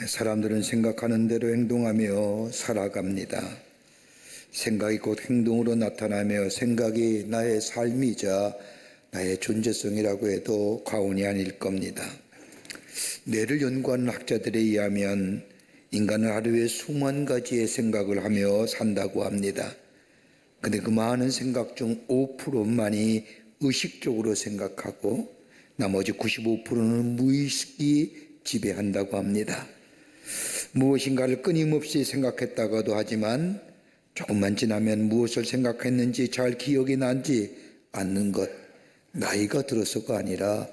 사람들은 생각하는 대로 행동하며 살아갑니다. 생각이 곧 행동으로 나타나며 생각이 나의 삶이자 나의 존재성이라고 해도 과언이 아닐 겁니다. 뇌를 연구하는 학자들에 의하면 인간은 하루에 수만 가지의 생각을 하며 산다고 합니다. 근데 그 많은 생각 중 5%만이 의식적으로 생각하고 나머지 95%는 무의식이 지배한다고 합니다. 무엇인가를 끊임없이 생각했다고도 하지만 조금만 지나면 무엇을 생각했는지 잘 기억이 나지 않는 것, 나이가 들어서가 아니라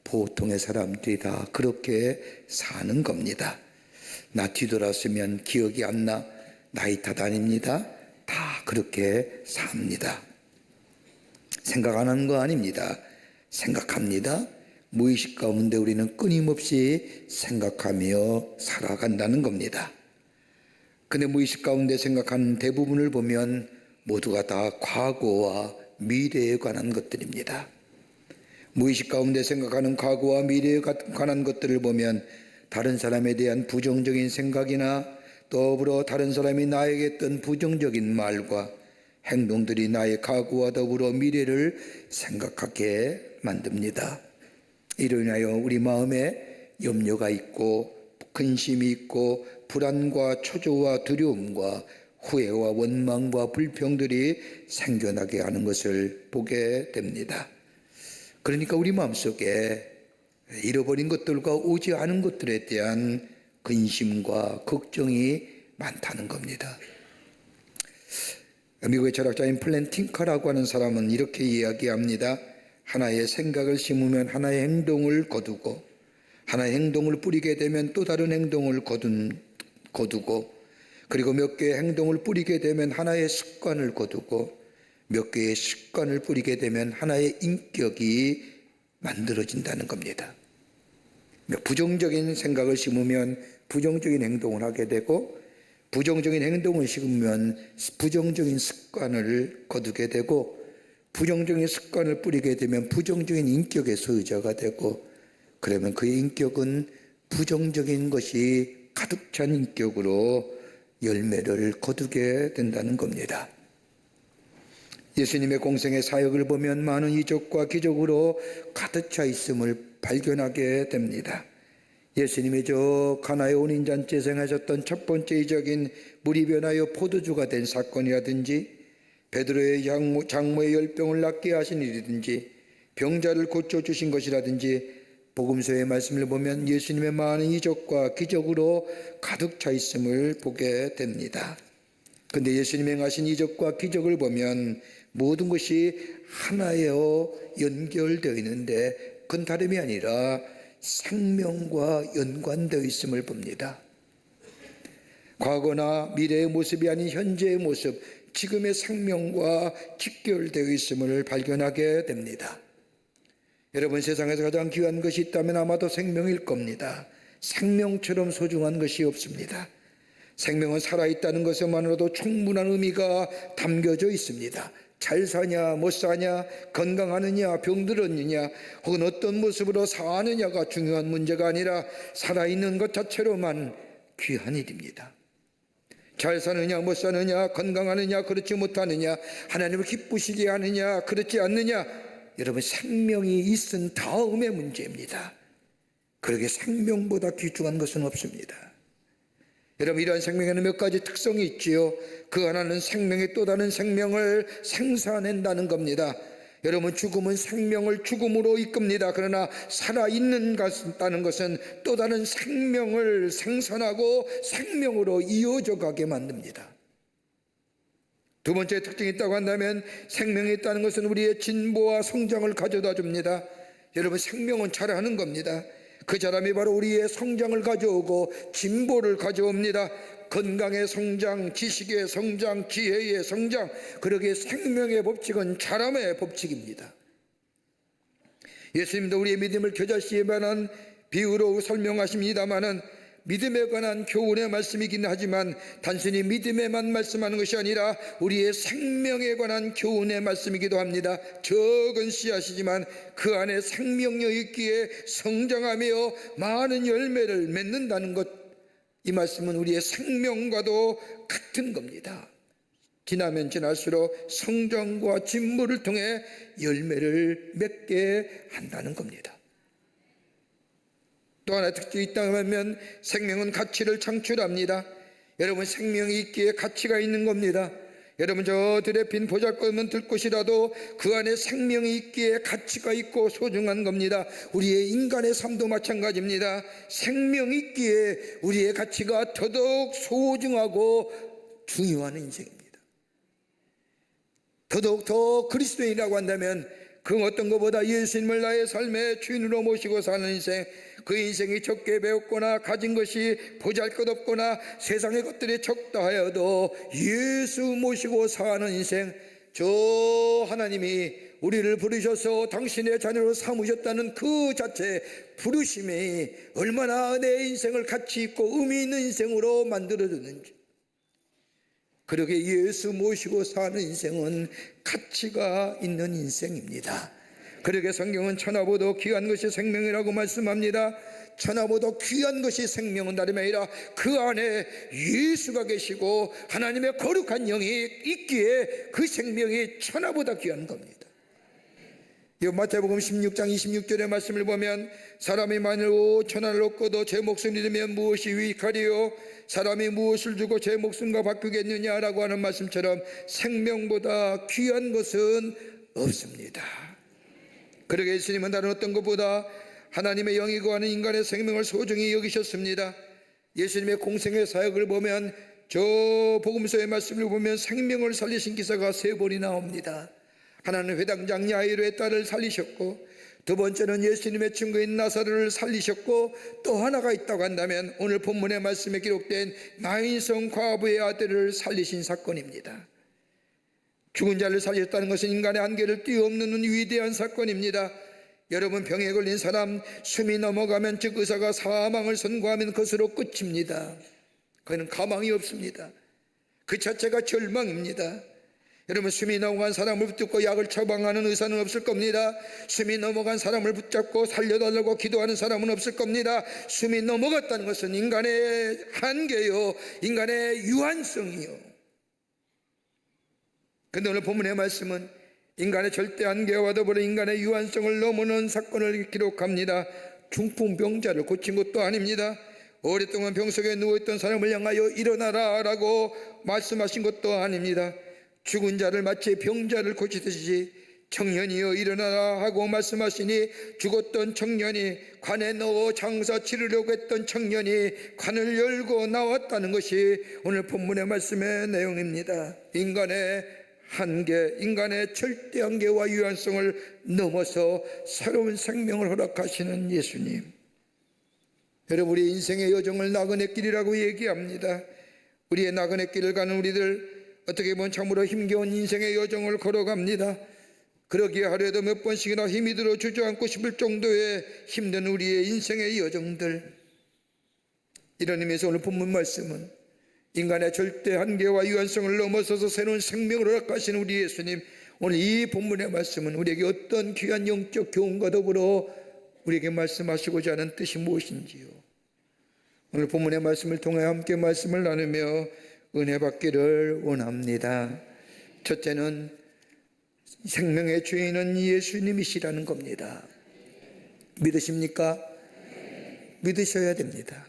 보통의 사람들이 다 그렇게 사는 겁니다. 나 뒤돌아서면 기억이 안 나, 나이 탓 아닙니다. 다 그렇게 삽니다. 생각 안 하는 거 아닙니다. 생각합니다. 무의식 가운데 우리는 끊임없이 생각하며 살아간다는 겁니다. 근데 무의식 가운데 생각하는 대부분을 보면 모두가 다 과거와 미래에 관한 것들입니다. 무의식 가운데 생각하는 과거와 미래에 관한 것들을 보면 다른 사람에 대한 부정적인 생각이나 더불어 다른 사람이 나에게 했던 부정적인 말과 행동들이 나의 과거와 더불어 미래를 생각하게 만듭니다. 이로 인하여 우리 마음에 염려가 있고 근심이 있고 불안과 초조와 두려움과 후회와 원망과 불평들이 생겨나게 하는 것을 보게 됩니다. 그러니까 우리 마음속에 잃어버린 것들과 오지 않은 것들에 대한 근심과 걱정이 많다는 겁니다. 미국의 철학자인 플랜팅커라고 하는 사람은 이렇게 이야기합니다. 하나의 생각을 심으면 하나의 행동을 거두고 하나의 행동을 뿌리게 되면 또 다른 행동을 거두고 그리고 몇 개의 행동을 뿌리게 되면 하나의 습관을 거두고 몇 개의 습관을 뿌리게 되면 하나의 인격이 만들어진다는 겁니다. 부정적인 생각을 심으면 부정적인 행동을 하게 되고 부정적인 행동을 심으면 부정적인 습관을 거두게 되고 부정적인 습관을 뿌리게 되면 부정적인 인격의 소유자가 되고 그러면 그의 인격은 부정적인 것이 가득 찬 인격으로 열매를 거두게 된다는 겁니다. 예수님의 공생의 사역을 보면 많은 이적과 기적으로 가득 차 있음을 발견하게 됩니다. 예수님이 저 가나의 혼인잔치에서 행하셨던 첫 번째 이적인 물이 변하여 포도주가 된 사건이라든지 베드로의 장모의 열병을 낫게 하신 일이든지 병자를 고쳐주신 것이라든지 복음서의 말씀을 보면 예수님의 많은 이적과 기적으로 가득 차 있음을 보게 됩니다. 그런데 예수님이 행하신 이적과 기적을 보면 모든 것이 하나여 연결되어 있는데 그건 다름이 아니라 생명과 연관되어 있음을 봅니다. 과거나 미래의 모습이 아닌 현재의 모습, 지금의 생명과 직결되어 있음을 발견하게 됩니다. 여러분, 세상에서 가장 귀한 것이 있다면 아마도 생명일 겁니다. 생명처럼 소중한 것이 없습니다. 생명은 살아있다는 것만으로도 충분한 의미가 담겨져 있습니다. 잘 사냐 못 사냐, 건강하느냐 병들었느냐 혹은 어떤 모습으로 사느냐가 중요한 문제가 아니라 살아있는 것 자체로만 귀한 일입니다. 잘 사느냐 못 사느냐, 건강하느냐 그렇지 못하느냐, 하나님을 기쁘시게 하느냐 그렇지 않느냐, 여러분 생명이 있은 다음의 문제입니다. 그러게 생명보다 귀중한 것은 없습니다. 여러분, 이러한 생명에는 몇 가지 특성이 있지요. 그 하나는 생명의 또 다른 생명을 생산한다는 겁니다. 여러분, 죽음은 생명을 죽음으로 이끕니다. 그러나 살아있는다는 것은 또 다른 생명을 생산하고 생명으로 이어져 가게 만듭니다. 두 번째 특징이 있다고 한다면 생명이 있다는 것은 우리의 진보와 성장을 가져다 줍니다. 여러분, 생명은 자라는 겁니다. 그 자람이 바로 우리의 성장을 가져오고 진보를 가져옵니다. 건강의 성장, 지식의 성장, 지혜의 성장, 그러기에 생명의 법칙은 자람의 법칙입니다. 예수님도 우리의 믿음을 겨자씨에 관한 비유로 설명하십니다마는 믿음에 관한 교훈의 말씀이긴 하지만 단순히 믿음에만 말씀하는 것이 아니라 우리의 생명에 관한 교훈의 말씀이기도 합니다. 적은 씨앗이지만 그 안에 생명력이 있기에 성장하며 많은 열매를 맺는다는 것, 이 말씀은 우리의 생명과도 같은 겁니다. 지나면 지날수록 성장과 진보를 통해 열매를 맺게 한다는 겁니다. 또 하나 특징이 있다고 하면 생명은 가치를 창출합니다. 여러분, 생명이 있기에 가치가 있는 겁니다. 여러분, 저 들에 빈 보잘것없는 들꽃이라도 그 안에 생명이 있기에 가치가 있고 소중한 겁니다. 우리의 인간의 삶도 마찬가지입니다. 생명이 있기에 우리의 가치가 더더욱 소중하고 중요한 인생입니다. 더더욱 더 그리스도인이라고 한다면 그 어떤 것보다 예수님을 나의 삶의 주인으로 모시고 사는 인생, 그 인생이 적게 배웠거나 가진 것이 보잘것없거나 세상의 것들이 적다 하여도 예수 모시고 사는 인생, 저 하나님이 우리를 부르셔서 당신의 자녀로 삼으셨다는 그 자체 부르심이 얼마나 내 인생을 가치 있고 의미 있는 인생으로 만들어줬는지. 그러게 예수 모시고 사는 인생은 가치가 있는 인생입니다. 그러게 성경은 천하보다 귀한 것이 생명이라고 말씀합니다. 천하보다 귀한 것이 생명은 다름 아니라 그 안에 예수가 계시고 하나님의 거룩한 영이 있기에 그 생명이 천하보다 귀한 겁니다. 이 마태복음 16장 26절의 말씀을 보면 사람이 만일 5,000원을 얻고도 제 목숨을 잃으면 무엇이 유익하리요? 사람이 무엇을 주고 제 목숨과 바꾸겠느냐라고 하는 말씀처럼 생명보다 귀한 것은 없습니다. 그러게 예수님은 다른 어떤 것보다 하나님의 영이 거하는 인간의 생명을 소중히 여기셨습니다. 예수님의 공생의 사역을 보면 저 복음서의 말씀을 보면 생명을 살리신 기사가 3번이 나옵니다. 하나는 회당장 야이로의 딸을 살리셨고, 두 번째는 예수님의 친구인 나사로를 살리셨고, 또 하나가 있다고 한다면 오늘 본문의 말씀에 기록된 나인성 과부의 아들을 살리신 사건입니다. 죽은 자를 살렸다는 것은 인간의 한계를 뛰어넘는 위대한 사건입니다. 여러분, 병에 걸린 사람 숨이 넘어가면, 즉 의사가 사망을 선고하면 그것으로 끝입니다. 그는 가망이 없습니다. 그 자체가 절망입니다. 여러분, 숨이 넘어간 사람을 붙잡고 약을 처방하는 의사는 없을 겁니다. 숨이 넘어간 사람을 붙잡고 살려달라고 기도하는 사람은 없을 겁니다. 숨이 넘어갔다는 것은 인간의 한계요, 인간의 유한성이요. 그런데 오늘 본문의 말씀은 인간의 절대 한계와 더불어 인간의 유한성을 넘어는 사건을 기록합니다. 중풍병자를 고친 것도 아닙니다. 오랫동안 병석에 누워있던 사람을 향하여 일어나라 라고 말씀하신 것도 아닙니다. 죽은 자를 마치 병자를 고치듯이 청년이여 일어나라 하고 말씀하시니, 죽었던 청년이 관에 넣어 장사 치르려고 했던 청년이 관을 열고 나왔다는 것이 오늘 본문의 말씀의 내용입니다. 인간의 한계, 인간의 절대 한계와 유한성을 넘어서 새로운 생명을 허락하시는 예수님. 여러분, 우리 인생의 여정을 나그네 길이라고 얘기합니다. 우리의 나그네 길을 가는 우리들, 어떻게 보면 참으로 힘겨운 인생의 여정을 걸어갑니다. 그러기에 하루에도 몇 번씩이나 힘이 들어 주저앉고 싶을 정도의 힘든 우리의 인생의 여정들, 이런 의미에서 오늘 본문 말씀은 인간의 절대 한계와 유한성을 넘어서서 새로운 생명을 허락하시는 우리 예수님, 오늘 이 본문의 말씀은 우리에게 어떤 귀한 영적 교훈과 더불어 우리에게 말씀하시고자 하는 뜻이 무엇인지요? 오늘 본문의 말씀을 통해 함께 말씀을 나누며 은혜 받기를 원합니다. 첫째는 생명의 주인은 예수님이시라는 겁니다. 믿으십니까? 믿으셔야 됩니다.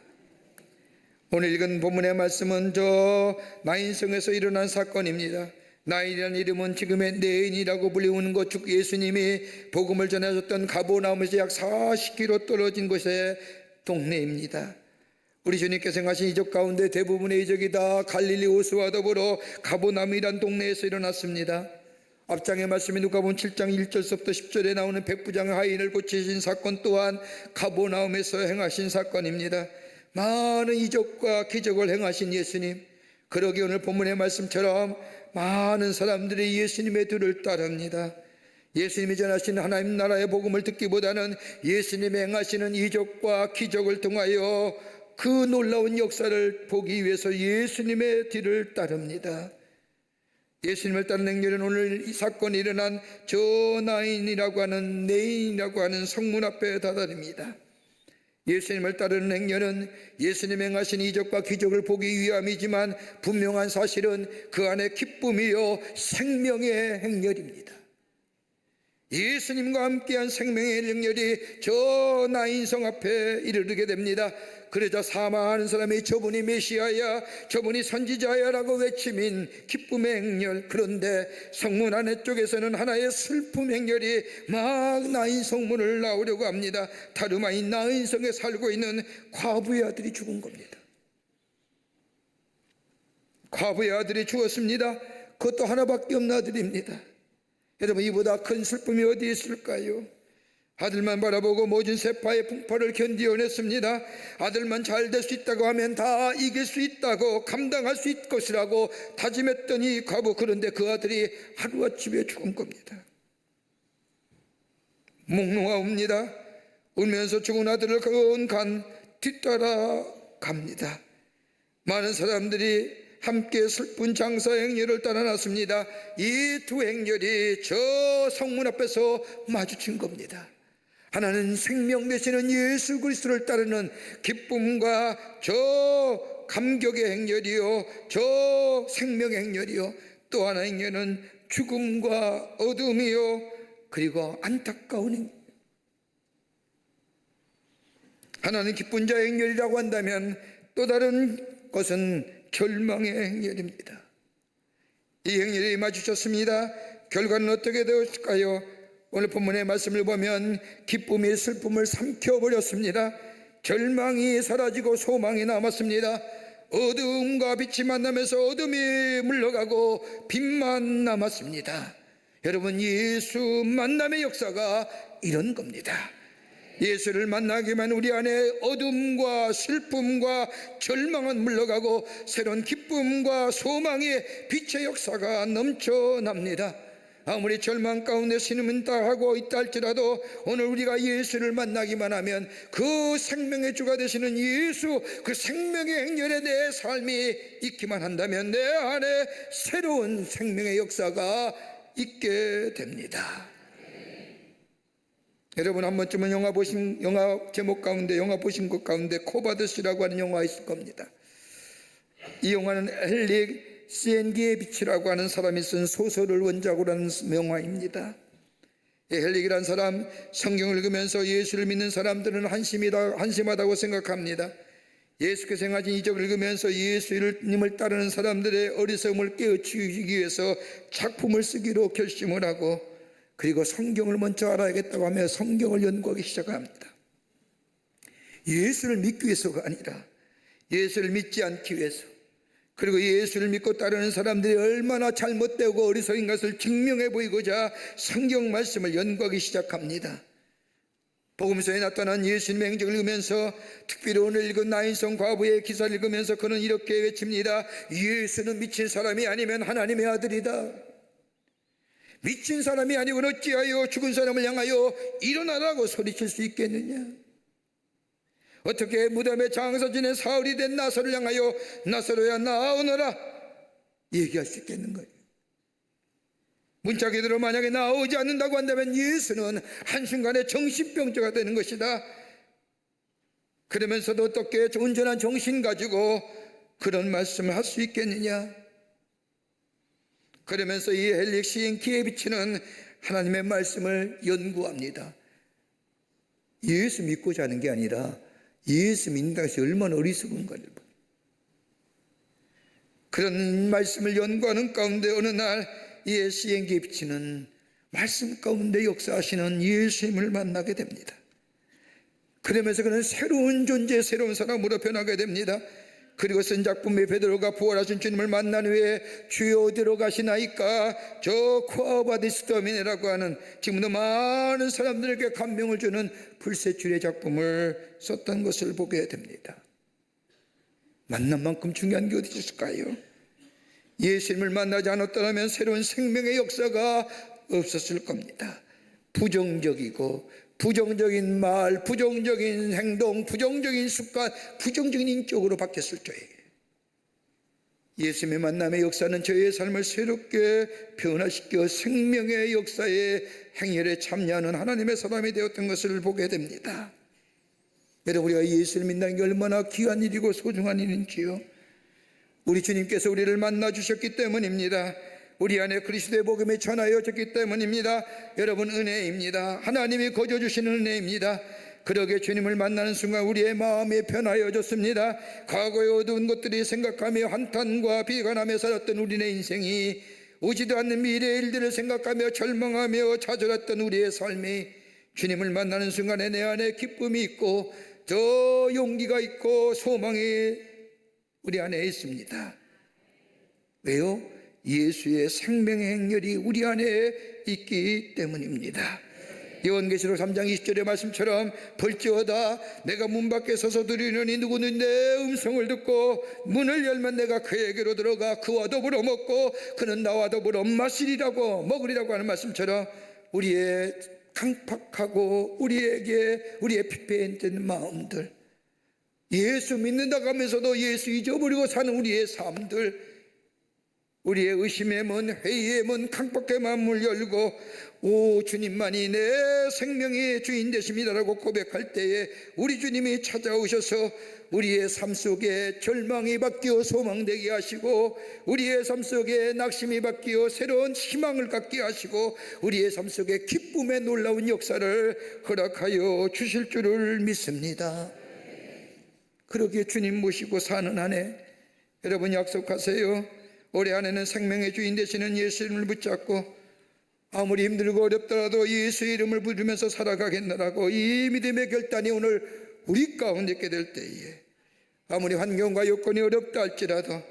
오늘 읽은 본문의 말씀은 저 나인성에서 일어난 사건입니다. 나인이라는 이름은 지금의 네인이라고 불리우는 곳, 예수님이 복음을 전하셨던 가버나움에서 약 40km 떨어진 곳의 동네입니다. 우리 주님께서 행하신 이적 가운데 대부분의 이적이 다 갈릴리 호수와 더불어 가버나움이란 동네에서 일어났습니다. 앞장의 말씀이 누가복음 7장 1절서부터 10절에 나오는 백부장의 하인을 고치신 사건 또한 가버나움에서 행하신 사건입니다. 많은 이적과 기적을 행하신 예수님, 그러기 오늘 본문의 말씀처럼 많은 사람들이 예수님의 뒤를 따릅니다. 예수님이 전하신 하나님 나라의 복음을 듣기보다는 예수님이 행하시는 이적과 기적을 통하여 그 놀라운 역사를 보기 위해서 예수님의 뒤를 따릅니다. 예수님을 따르는 행렬은 오늘 이 사건이 일어난 저 나인이라고 하는 네인이라고 하는 성문 앞에 다다릅니다. 예수님을 따르는 행렬은 예수님이 행하신 이적과 기적을 보기 위함이지만 분명한 사실은 그 안에 기쁨이요 생명의 행렬입니다. 예수님과 함께한 생명의 행렬이 저 나인성 앞에 이르게 됩니다. 그러자 사망하는 사람이 저분이 메시아야, 저분이 선지자야 라고 외치민 기쁨의 행렬. 그런데 성문 안에 쪽에서는 하나의 슬픔 행렬이 막 나인성문을 나오려고 합니다. 다름 아닌 나인성에 살고 있는 과부의 아들이 죽은 겁니다. 과부의 아들이 죽었습니다. 그것도 하나밖에 없는 아들입니다. 여러분, 이보다 큰 슬픔이 어디 있을까요? 아들만 바라보고 모진 세파의 풍파를 견디어냈습니다. 아들만 잘 될 수 있다고 하면 다 이길 수 있다고, 감당할 수 있을 것이라고 다짐했던 이 과부. 그런데 그 아들이 하루아침에 죽은 겁니다. 몽롱하옵니다. 울면서 죽은 아들을 간 뒤따라 갑니다. 많은 사람들이 함께 슬픈 장사 행렬을 따라 났습니다. 이 두 행렬이 저 성문 앞에서 마주친 겁니다. 하나는 생명 되시는 예수 그리스도를 따르는 기쁨과 저 감격의 행렬이요, 저 생명의 행렬이요, 또 하나 행렬은 죽음과 어둠이요, 그리고 안타까운 행렬. 하나는 기쁜 자의 행렬이라고 한다면 또 다른 것은 절망의 행렬입니다. 이 행렬이 마주쳤습니다. 결과는 어떻게 되었을까요? 오늘 본문의 말씀을 보면 기쁨이 슬픔을 삼켜버렸습니다. 절망이 사라지고 소망이 남았습니다. 어둠과 빛이 만나면서 어둠이 물러가고 빛만 남았습니다. 여러분, 예수 만남의 역사가 이런 겁니다. 예수를 만나기만 우리 안에 어둠과 슬픔과 절망은 물러가고 새로운 기쁨과 소망의 빛의 역사가 넘쳐납니다. 아무리 절망 가운데 신음은 하고 있다 할지라도 오늘 우리가 예수를 만나기만 하면 그 생명의 주가 되시는 예수, 그 생명의 행렬에 내 삶이 있기만 한다면 내 안에 새로운 생명의 역사가 있게 됩니다. 여러분, 한 번쯤은 영화 제목 가운데, 영화 보신 것 가운데 코바드시라고 하는 영화가 있을 겁니다. 이 영화는 헬릭 시엔기의 빛이라고 하는 사람이 쓴 소설을 원작으로 하는 영화입니다. 헬릭이라는 사람, 성경을 읽으면서 예수를 믿는 사람들은 한심하다고 생각합니다. 예수께서 행하신 이적을 읽으면서 예수님을 따르는 사람들의 어리석음을 깨우치기 위해서 작품을 쓰기로 결심을 하고, 그리고 성경을 먼저 알아야겠다고 하며 성경을 연구하기 시작합니다. 예수를 믿기 위해서가 아니라 예수를 믿지 않기 위해서, 그리고 예수를 믿고 따르는 사람들이 얼마나 잘못되고 어리석은 것을 증명해 보이고자 성경 말씀을 연구하기 시작합니다. 복음서에 나타난 예수님의 행적을 읽으면서, 특별히 오늘 읽은 나인성 과부의 기사를 읽으면서 그는 이렇게 외칩니다. 예수는 미친 사람이 아니면 하나님의 아들이다. 미친 사람이 아니고는 어찌하여 죽은 사람을 향하여 일어나라고 소리칠 수 있겠느냐? 어떻게 무덤에 장사 지낸 사흘이 된 나사로를 향하여 나사로야 나오너라 얘기할 수 있겠는 거예요? 문자 그대로 만약에 나오지 않는다고 한다면 예수는 한순간에 정신병자가 되는 것이다. 그러면서도 어떻게 온전한 정신 가지고 그런 말씀을 할 수 있겠느냐? 그러면서 이 헬릭 시인 키에비치는 하나님의 말씀을 연구합니다. 예수 믿고자 하는 게 아니라 예수 믿는다고 해서 얼마나 어리석은가를 봐. 그런 말씀을 연구하는 가운데 어느 날 이 시인 키에비치는 말씀 가운데 역사하시는 예수님을 만나게 됩니다. 그러면서 그는 새로운 존재, 새로운 사람으로 변하게 됩니다. 그리고 쓴 작품의 베드로가 부활하신 주님을 만난 후에 주여 어디로 가시나이까 저 코아바디스토미네라고 하는 지금도 많은 사람들에게 감명을 주는 불세출의 작품을 썼던 것을 보게 됩니다. 만난 만큼 중요한 게 어디 있을까요? 예수님을 만나지 않았더라면 새로운 생명의 역사가 없었을 겁니다. 부정적이고 부정적인 말, 부정적인 행동, 부정적인 습관, 부정적인 인격으로 바뀌었을 저에게 예수님의 만남의 역사는 저의 삶을 새롭게 변화시켜 생명의 역사의 행렬에 참여하는 하나님의 사람이 되었던 것을 보게 됩니다. 여러분, 우리가 예수를 믿는 게 얼마나 귀한 일이고 소중한 일인지요. 우리 주님께서 우리를 만나 주셨기 때문입니다. 우리 안에 그리스도의 복음이 전하여졌기 때문입니다. 여러분, 은혜입니다. 하나님이 거저 주시는 은혜입니다. 그러게 주님을 만나는 순간 우리의 마음이 변하여졌습니다. 과거의 어두운 것들이 생각하며 한탄과 비관하며 살았던 우리의 인생이, 오지도 않는 미래의 일들을 생각하며 절망하며 좌절했던 우리의 삶이 주님을 만나는 순간에 내 안에 기쁨이 있고 더 용기가 있고 소망이 우리 안에 있습니다. 왜요? 예수의 생명의 행렬이 우리 안에 있기 때문입니다. 요한계시록 3장 20절의 말씀처럼 볼지어다 내가 문 밖에 서서 들으려니 누구는 내 음성을 듣고 문을 열면 내가 그에게로 들어가 그와 더불어 먹고 그는 나와 더불어 마시리라고 먹으리라고 하는 말씀처럼 우리의 강팍하고 우리의 피폐해진 마음들, 예수 믿는다고 하면서도 예수 잊어버리고 사는 우리의 삶들, 우리의 의심의 문, 회의의 문, 강박의 마음을 열고 오 주님만이 내 생명의 주인 되십니다라고 고백할 때에 우리 주님이 찾아오셔서 우리의 삶 속에 절망이 바뀌어 소망되게 하시고 우리의 삶 속에 낙심이 바뀌어 새로운 희망을 갖게 하시고 우리의 삶 속에 기쁨의 놀라운 역사를 허락하여 주실 줄을 믿습니다. 그러기에 주님 모시고 사는 한 해 여러분 약속하세요. 올해 안에는 생명의 주인 되시는 예수님을 붙잡고 아무리 힘들고 어렵더라도 예수의 이름을 부르면서 살아가겠노라고 이 믿음의 결단이 오늘 우리 가운데 있게 될 때에 아무리 환경과 여건이 어렵다 할지라도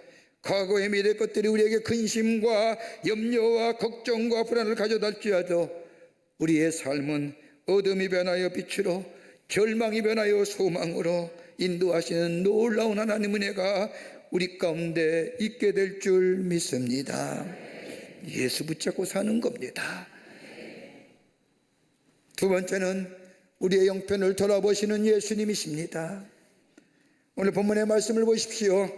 과거의 미래 것들이 우리에게 근심과 염려와 걱정과 불안을 가져다 할지라도 우리의 삶은 어둠이 변하여 빛으로 절망이 변하여 소망으로 인도하시는 놀라운 하나님 은혜가 우리 가운데 있게 될 줄 믿습니다. 예수 붙잡고 사는 겁니다. 두 번째는 우리의 형편을 돌아보시는 예수님이십니다. 오늘 본문의 말씀을 보십시오.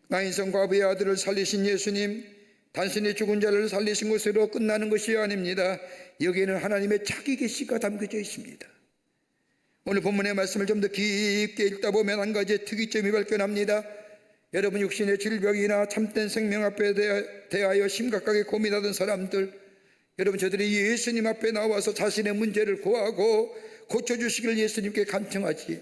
나인성 과부의 아들을 살리신 예수님, 단순히 죽은 자를 살리신 것으로 끝나는 것이 아닙니다. 여기에는 하나님의 자기 계시가 담겨져 있습니다. 오늘 본문의 말씀을 좀 더 깊게 읽다 보면 한 가지 특이점이 발견합니다. 여러분, 육신의 질병이나 참된 생명 앞에 대하여 심각하게 고민하던 사람들, 여러분 저들이 예수님 앞에 나와서 자신의 문제를 고하고 고쳐주시길 예수님께 간청하지.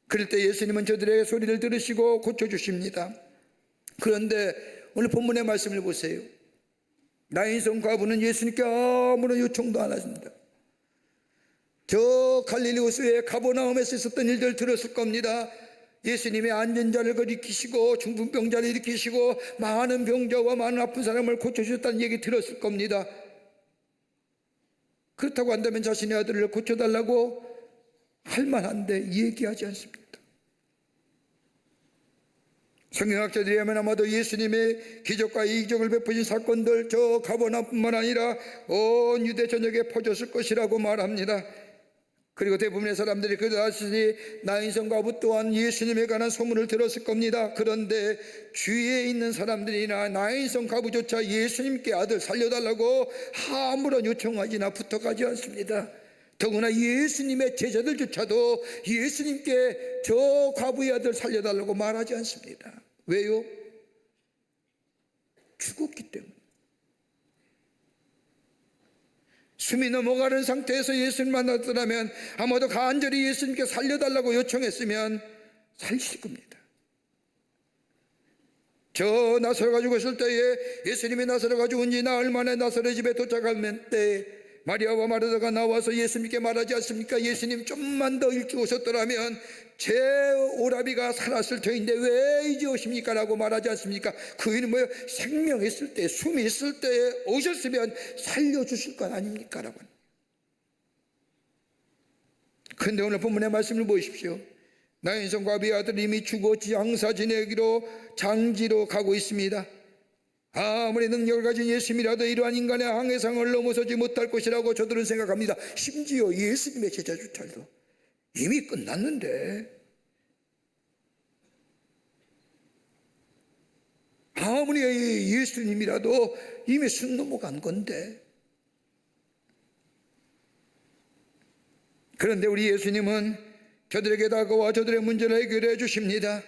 그럴 때 예수님은 저들의 소리를 들으시고 고쳐주십니다. 그런데 오늘 본문의 말씀을 보세요. 나인성 과부는 예수님께 아무런 요청도 안 하십니다. 저 갈릴리 호수의 가버나움에서 있었던 일들 들었을 겁니다. 예수님의 안전자를 일으키시고 중풍병자를 일으키시고 많은 병자와 많은 아픈 사람을 고쳐주셨다는 얘기 들었을 겁니다. 그렇다고 한다면 자신의 아들을 고쳐달라고 할 만한데 얘기하지 않습니다. 성경학자들이라면 아마도 예수님의 기적과 이적을 베푸신 사건들 저 가버나움뿐만 아니라 온 유대 전역에 퍼졌을 것이라고 말합니다. 그리고 대부분의 사람들이 그다시 나인성 과부 또한 예수님에 관한 소문을 들었을 겁니다. 그런데 주위에 있는 사람들이나 나인성 과부조차 예수님께 아들 살려달라고 아무런 요청하지나 부탁하지 않습니다. 더구나 예수님의 제자들조차도 예수님께 저 과부의 아들 살려달라고 말하지 않습니다. 왜요? 죽었기 때문에. 숨이 넘어가는 상태에서 예수님 만났더라면 아마도 간절히 예수님께 살려달라고 요청했으면 살리실 겁니다. 저 나사로가 죽었을 때에 예수님이 나사로가 죽은 지 나흘 만에 나사로 집에 도착할 때 마리아와 마르다가 나와서 예수님께 말하지 않습니까? 예수님 좀만 더 일찍 오셨더라면 제 오라비가 살았을 터인데 왜 이제 오십니까? 라고 말하지 않습니까? 그 일은 뭐예요? 생명 있을 때, 숨이 있을 때 오셨으면 살려주실 것 아닙니까? 라고. 그런데 오늘 본문의 말씀을 보십시오. 나인성 과부의 아들이 이미 죽어 장사 지내기로 장지로 가고 있습니다. 아무리 능력을 가진 예수님이라도 이러한 인간의 항해상을 넘어서지 못할 것이라고 저들은 생각합니다. 심지어 예수님의 제자조차도 이미 끝났는데, 아무리 예수님이라도 이미 숨 넘어간 건데. 그런데 우리 예수님은 저들에게 다가와 저들의 문제를 해결해 주십니다.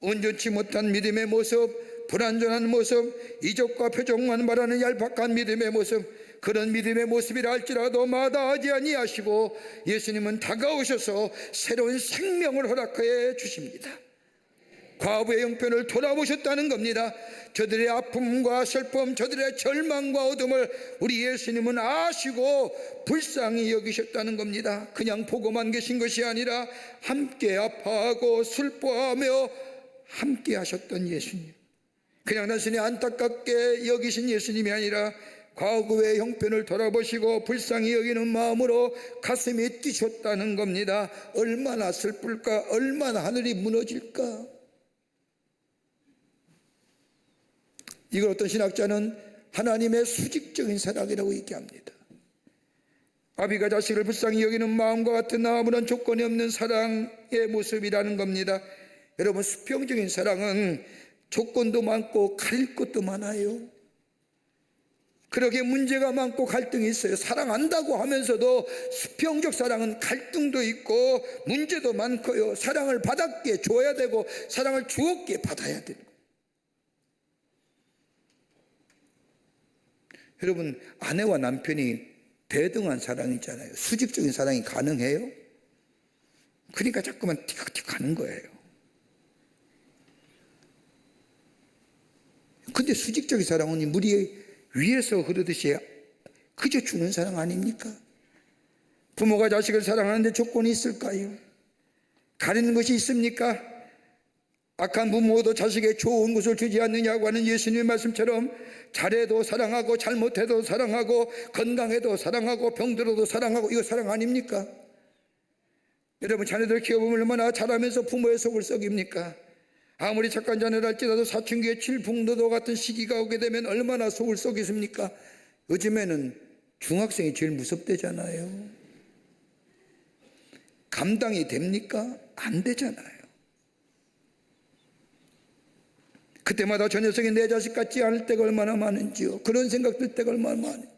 온전치 못한 믿음의 모습, 불완전한 모습, 이적과 표적만 말하는 얄팍한 믿음의 모습, 그런 믿음의 모습이라 할지라도 마다하지 아니하시고 예수님은 다가오셔서 새로운 생명을 허락해 주십니다. 과부의 형편을 돌아보셨다는 겁니다. 저들의 아픔과 슬픔, 저들의 절망과 어둠을 우리 예수님은 아시고 불쌍히 여기셨다는 겁니다. 그냥 보고만 계신 것이 아니라 함께 아파하고 슬퍼하며 함께 하셨던 예수님, 그냥 단순히 안타깝게 여기신 예수님이 아니라 과거의 형편을 돌아보시고 불쌍히 여기는 마음으로 가슴이 뛰셨다는 겁니다. 얼마나 슬플까, 얼마나 하늘이 무너질까. 이걸 어떤 신학자는 하나님의 수직적인 사랑이라고 얘기합니다. 아비가 자식을 불쌍히 여기는 마음과 같은 아무런 조건이 없는 사랑의 모습이라는 겁니다. 여러분, 수평적인 사랑은 조건도 많고 가릴 것도 많아요. 그러게 문제가 많고 갈등이 있어요. 사랑한다고 하면서도 수평적 사랑은 갈등도 있고 문제도 많고요. 사랑을 받았기에 줘야 되고 사랑을 주었기에 받아야 되고. 여러분, 아내와 남편이 대등한 사랑이잖아요. 수직적인 사랑이 가능해요? 그러니까 자꾸만 티격태격 하는 거예요. 근데 수직적인 사랑은 물이 위에서 흐르듯이 그저 주는 사랑 아닙니까? 부모가 자식을 사랑하는데 조건이 있을까요? 가리는 것이 있습니까? 악한 부모도 자식에게 좋은 것을 주지 않느냐고 하는 예수님의 말씀처럼 잘해도 사랑하고 잘못해도 사랑하고 건강해도 사랑하고 병들어도 사랑하고, 이거 사랑 아닙니까? 여러분, 자녀들 키워보면 얼마나 잘하면서 부모의 속을 썩입니까? 아무리 착한 자녀를 할지라도 사춘기에 칠풍노도 같은 시기가 오게 되면 얼마나 속을 썩이십니까? 요즘에는 중학생이 제일 무섭대잖아요. 감당이 됩니까? 안 되잖아요. 그때마다 저 녀석이 내 자식 같지 않을 때가 얼마나 많은지요. 그런 생각 들 때가 얼마나 많은지.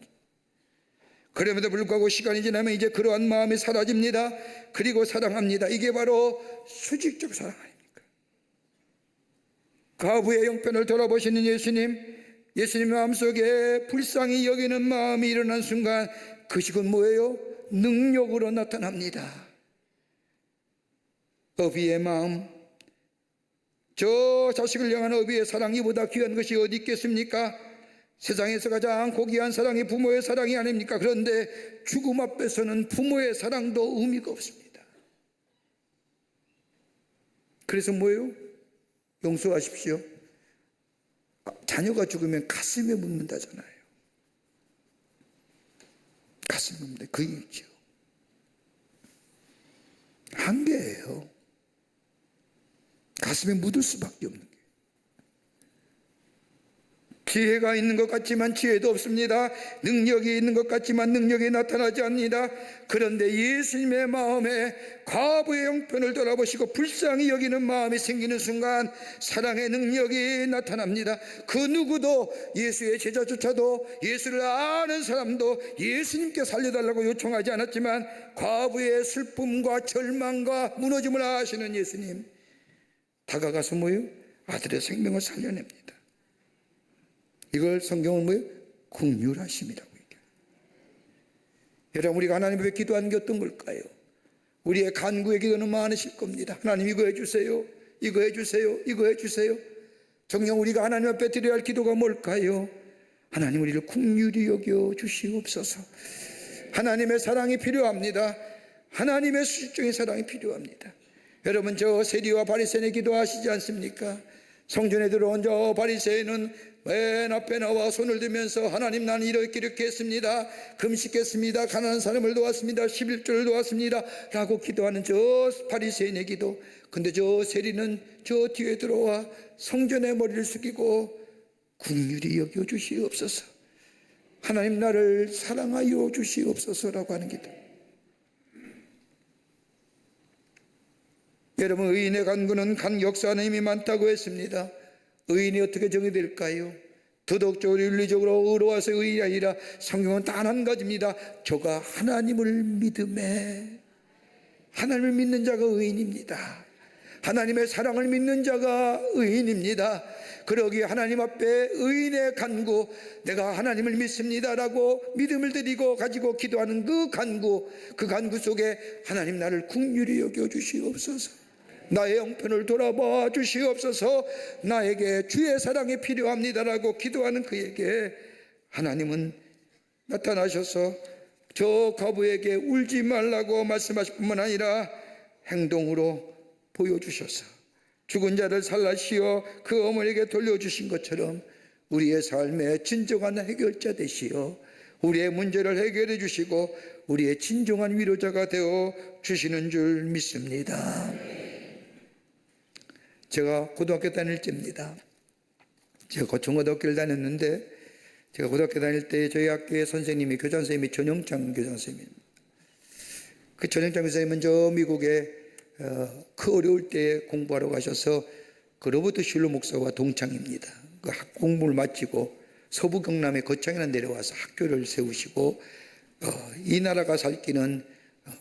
그럼에도 불구하고 시간이 지나면 이제 그러한 마음이 사라집니다. 그리고 사랑합니다. 이게 바로 수직적 사랑 아닙니까? 과부의 형편을 돌아보시는 예수님 마음속에 불쌍히 여기는 마음이 일어난 순간 그것은 뭐예요? 능력으로 나타납니다. 어비의 마음, 저 자식을 향한 어비의 사랑이 보다 귀한 것이 어디 있겠습니까? 세상에서 가장 고귀한 사랑이 부모의 사랑이 아닙니까? 그런데 죽음 앞에서는 부모의 사랑도 의미가 없습니다. 그래서 뭐예요? 용서하십시오. 자녀가 죽으면 가슴에 묻는다잖아요. 가슴에 묻는다. 그 얘기죠. 한계예요. 가슴에 묻을 수밖에 없는 게. 지혜가 있는 것 같지만 지혜도 없습니다. 능력이 있는 것 같지만 능력이 나타나지 않습니다. 그런데 예수님의 마음에 과부의 형편을 돌아보시고 불쌍히 여기는 마음이 생기는 순간 사랑의 능력이 나타납니다. 그 누구도, 예수의 제자조차도, 예수를 아는 사람도 예수님께 살려달라고 요청하지 않았지만 과부의 슬픔과 절망과 무너짐을 아시는 예수님, 다가가서 뭐예요? 아들의 생명을 살려냅니다. 이걸 성경은 뭐예요? 긍휼하심이라고 얘기해요. 여러분, 우리가 하나님 앞에 기도하는 게 어떤 걸까요? 우리의 간구의 기도는 많으실 겁니다. 하나님, 이거 해주세요, 이거 해주세요, 이거 해주세요. 정녕 우리가 하나님 앞에 드려야 할 기도가 뭘까요? 하나님, 우리를 긍휼히 여겨 주시옵소서. 하나님의 사랑이 필요합니다. 하나님의 수직적인 사랑이 필요합니다. 여러분, 저 세리와 바리새인의 기도하시지 않습니까? 성전에 들어온 저 바리새인은 맨 앞에 나와 손을 들면서 하나님, 나는 이렇게 했습니다. 금식했습니다. 가난한 사람을 도왔습니다. 11조를 도왔습니다. 라고 기도하는 저 바리새인의 기도. 근데 저 세리는 저 뒤에 들어와 성전에 머리를 숙이고 긍휼히 여겨 주시옵소서, 하나님 나를 사랑하여 주시옵소서라고 하는 기도. 여러분, 의인의 간구는 역사하는 힘이 많다고 했습니다. 의인이 어떻게 정의될까요? 도덕적으로 윤리적으로 의로워서 의인이 아니라 성경은 단 한 가지입니다. 저가 하나님을 믿음에, 하나님을 믿는 자가 의인입니다. 하나님의 사랑을 믿는 자가 의인입니다. 그러기에 하나님 앞에 의인의 간구, 내가 하나님을 믿습니다라고 믿음을 드리고 가지고 기도하는 그 간구 속에 하나님 나를 긍휼히 여겨 주시옵소서, 나의 형편을 돌아봐 주시옵소서, 나에게 주의 사랑이 필요합니다라고 기도하는 그에게 하나님은 나타나셔서 저 과부에게 울지 말라고 말씀하실 뿐만 아니라 행동으로 보여주셔서 죽은 자를 살라시어 그 어머니에게 돌려주신 것처럼 우리의 삶의 진정한 해결자 되시어 우리의 문제를 해결해 주시고 우리의 진정한 위로자가 되어 주시는 줄 믿습니다. 제가 고등학교 다닐 때입니다. 제가 중고등학교를 다녔는데, 제가 고등학교 다닐 때 저희 학교의 선생님이, 교장선생님이 전영창 교장선생님입니다. 그 전영창 교장선생님은 저 미국에 그 어려울 때 공부하러 가셔서 그 로버트 슐러 목사와 동창입니다. 그 공부를 마치고 서부 경남의 거창에 내려와서 학교를 세우시고 이 나라가 살 길은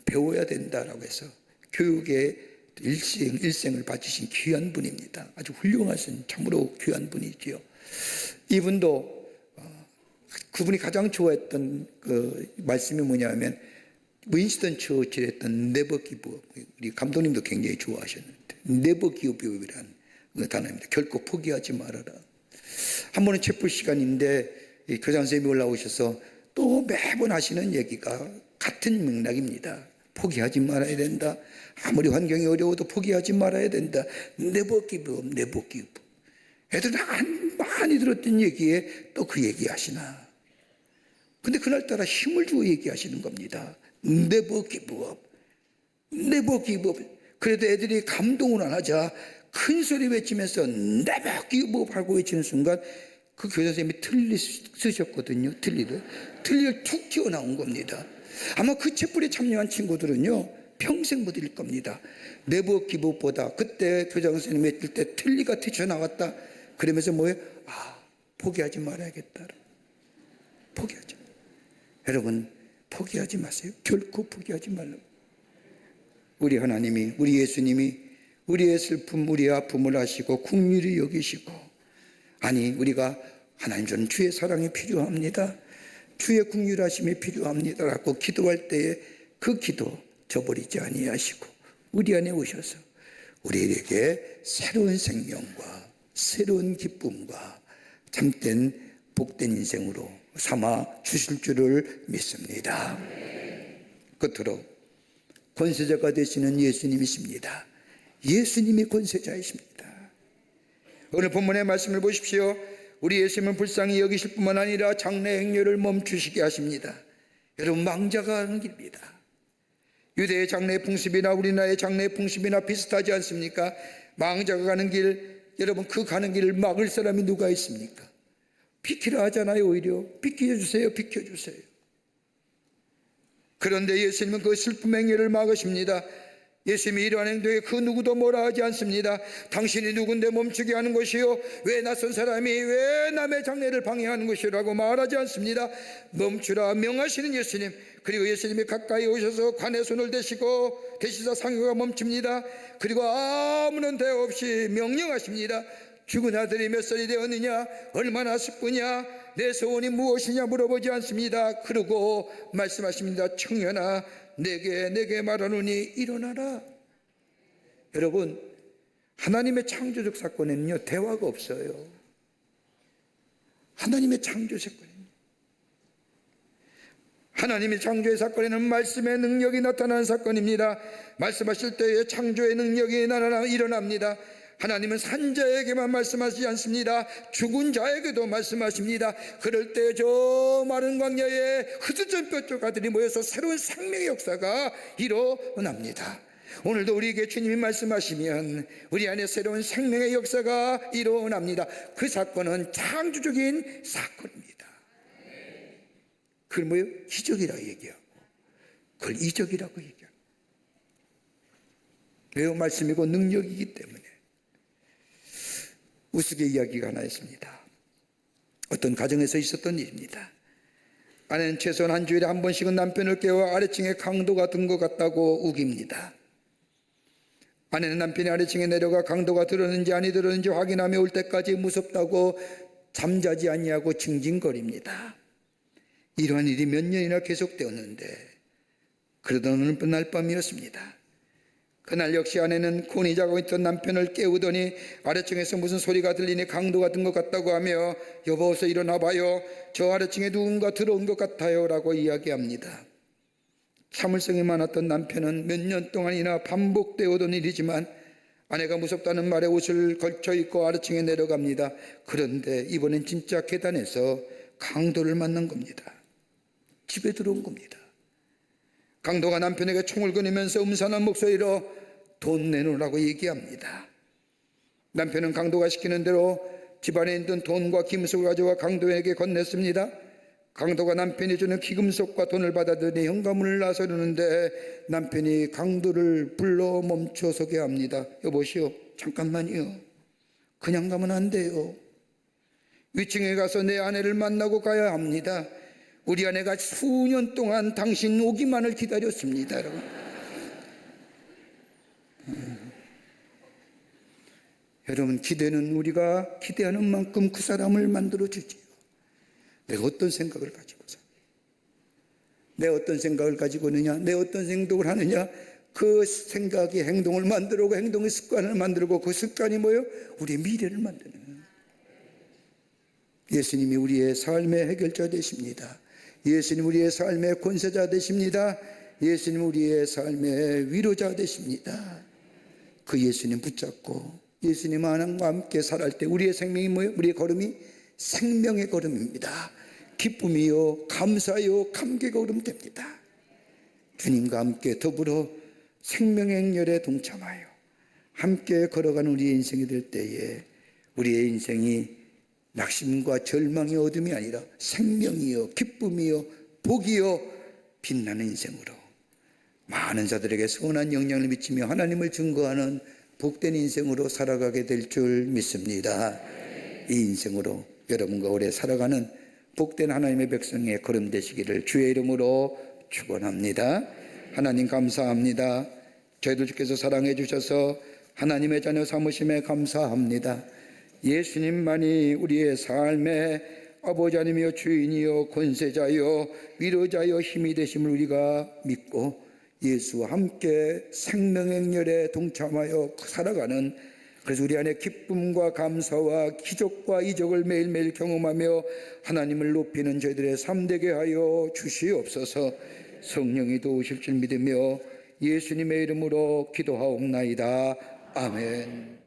배워야 된다라고 해서 교육의 일생을 바치신 귀한 분입니다. 아주 훌륭하신, 참으로 귀한 분이지요. 이분도 그분이 가장 좋아했던 그 말씀이 뭐냐면 윈스턴 처칠이 했던 네버 기브, 우리 감독님도 굉장히 좋아하셨는데 네버 기브이라는 그 단어입니다. 결코 포기하지 말아라. 한 번은 채플 시간인데 교장 선생님이 올라오셔서 또 매번 하시는 얘기가 같은 맥락입니다. 포기하지 말아야 된다. 아무리 환경이 어려워도 포기하지 말아야 된다. 네버 기브, 네버 기브. 애들 많이 들었던 얘기에 또 그 얘기 하시나. 근데 그날따라 힘을 주어 얘기하시는 겁니다. Never give up. Never give up. 그래도 애들이 감동을 안 하자 큰 소리 외치면서 Never give up 하고 외치는 순간 그 교장 선생님이 틀리 쓰셨거든요. 틀리를 툭 튀어나온 겁니다. 아마 그 채플에 참여한 친구들은요 평생 못 읽을 겁니다. Never give up보다 그때 교장 선생님이 했을 때 틀리가 튀쳐나왔다 그러면서 뭐예요? 포기하지 말아야겠다. 포기하지. 여러분 포기하지 마세요. 결코 포기하지 말라고. 우리 하나님이, 우리 예수님이 우리의 슬픔, 우리의 아픔을 아시고 긍휼히 여기시고, 아니 우리가 하나님 저는 주의 사랑이 필요합니다, 주의 긍휼하심이 필요합니다라고 기도할 때에 그 기도 저버리지 아니하시고 우리 안에 오셔서 우리에게 새로운 생명과 새로운 기쁨과 참된 복된 인생으로 삼아 주실 줄을 믿습니다. 끝으로 권세자가 되시는 예수님이십니다. 예수님이 권세자이십니다. 오늘 본문의 말씀을 보십시오. 우리 예수님은 불쌍히 여기실 뿐만 아니라 장래 행렬을 멈추시게 하십니다. 여러분 망자가 하는 길입니다. 유대의 장래 풍습이나 우리나라의 장래 풍습이나 비슷하지 않습니까? 망자가 가는 길, 여러분 그 가는 길을 막을 사람이 누가 있습니까? 비키라 하잖아요. 오히려 비켜주세요, 비켜주세요. 그런데 예수님은 그 슬픔 행위를 막으십니다. 예수님이 이러한 행동에 그 누구도 뭐라 하지 않습니다. 당신이 누군데 멈추게 하는 것이요, 왜 낯선 사람이 왜 남의 장례를 방해하는 것이라고 말하지 않습니다. 멈추라 명하시는 예수님, 그리고 예수님이 가까이 오셔서 관에 손을 대시고 대시사 상교가 멈춥니다. 그리고 아무런 대화 없이 명령하십니다. 죽은 아들이 몇 살이 되었느냐, 얼마나 슬프냐, 내 소원이 무엇이냐 물어보지 않습니다. 그러고 말씀하십니다. 청년아, 내게 말하노니 일어나라. 여러분, 하나님의 창조적 사건에는요 대화가 없어요. 하나님의 창조 사건에는, 하나님의 창조의 사건에는 말씀의 능력이 나타나는 사건입니다. 말씀하실 때에 창조의 능력이 일어납니다. 하나님은 산자에게만 말씀하시지 않습니다. 죽은 자에게도 말씀하십니다. 그럴 때 저 마른 광야에 흩어진 뼈쪽 아들이 모여서 새로운 생명의 역사가 일어납니다. 오늘도 우리에게 주님이 말씀하시면 우리 안에 새로운 생명의 역사가 일어납니다. 그 사건은 창조적인 사건입니다. 그걸 뭐예요? 기적이라고 얘기하고 그걸 이적이라고 얘기하고, 왜요? 말씀이고 능력이기 때문에. 우스개 이야기가 하나 있습니다. 어떤 가정에서 있었던 일입니다. 아내는 최소한 한 주일에 한 번씩은 남편을 깨워 아래층에 강도 같은 것 같다고 우깁니다. 아내는 남편이 아래층에 내려가 강도가 들었는지 아니 들었는지 확인하며 올 때까지 무섭다고 잠자지 아니하고 징징거립니다. 이러한 일이 몇 년이나 계속되었는데 그러던 어느 날 밤이었습니다. 그날 역시 아내는 곤히 자고 있던 남편을 깨우더니 아래층에서 무슨 소리가 들리니 강도가 든 것 같다고 하며 여보 어서 일어나 봐요. 저 아래층에 누군가 들어온 것 같아요 라고 이야기합니다. 참을성이 많았던 남편은 몇 년 동안이나 반복되어 오던 일이지만 아내가 무섭다는 말에 옷을 걸쳐 입고 아래층에 내려갑니다. 그런데 이번엔 진짜 계단에서 강도를 만난 겁니다. 집에 들어온 겁니다. 강도가 남편에게 총을 꺼내면서 음산한 목소리로 돈 내놓으라고 얘기합니다. 남편은 강도가 시키는 대로 집안에 있던 돈과 김속을 가져와 강도에게 건넸습니다. 강도가 남편이 주는 기금속과 돈을 받아들이 현관문을 나서려는데 남편이 강도를 불러 멈춰서게 합니다. 여보시오, 잠깐만요. 그냥 가면 안 돼요. 위층에 가서 내 아내를 만나고 가야 합니다. 우리 아내가 수년 동안 당신 오기만을 기다렸습니다. 여러분. 여러분, 기대는 우리가 기대하는 만큼 그 사람을 만들어주지요. 내가 어떤 생각을 가지고 사, 내가 어떤 생각을 가지고 있느냐, 내가 어떤 행동을 하느냐, 그 생각이 행동을 만들고 행동의 습관을 만들고 그 습관이 뭐예요? 우리의 미래를 만드는 거예요. 예수님이 우리의 삶의 해결자 되십니다. 예수님 우리의 삶의 권세자 되십니다. 예수님 우리의 삶의 위로자 되십니다. 그 예수님 붙잡고 예수님 하나님과 함께 살아갈 때 우리의 생명이 뭐예요? 우리의 걸음이 생명의 걸음입니다. 기쁨이요 감사요 감격의 걸음 됩니다. 주님과 함께 더불어 생명의 행렬에 동참하여 함께 걸어가는 우리의 인생이 될 때에 우리의 인생이 낙심과 절망의 어둠이 아니라 생명이요 기쁨이요 복이요 빛나는 인생으로 많은 자들에게 선한 영향을 미치며 하나님을 증거하는 복된 인생으로 살아가게 될 줄 믿습니다. 이 인생으로 여러분과 오래 살아가는 복된 하나님의 백성의 걸음 되시기를 주의 이름으로 축원합니다. 하나님 감사합니다. 저희들 주께서 사랑해 주셔서 하나님의 자녀 삼으심에 감사합니다. 예수님만이 우리의 삶의 아버지 하나님이여 주인이여 권세자여 위로자여 힘이 되심을 우리가 믿고 예수와 함께 생명의 행렬에 동참하여 살아가는, 그래서 우리 안에 기쁨과 감사와 기적과 이적을 매일매일 경험하며 하나님을 높이는 저희들의 삶 되게 하여 주시옵소서. 성령이 도우실 줄 믿으며 예수님의 이름으로 기도하옵나이다. 아멘.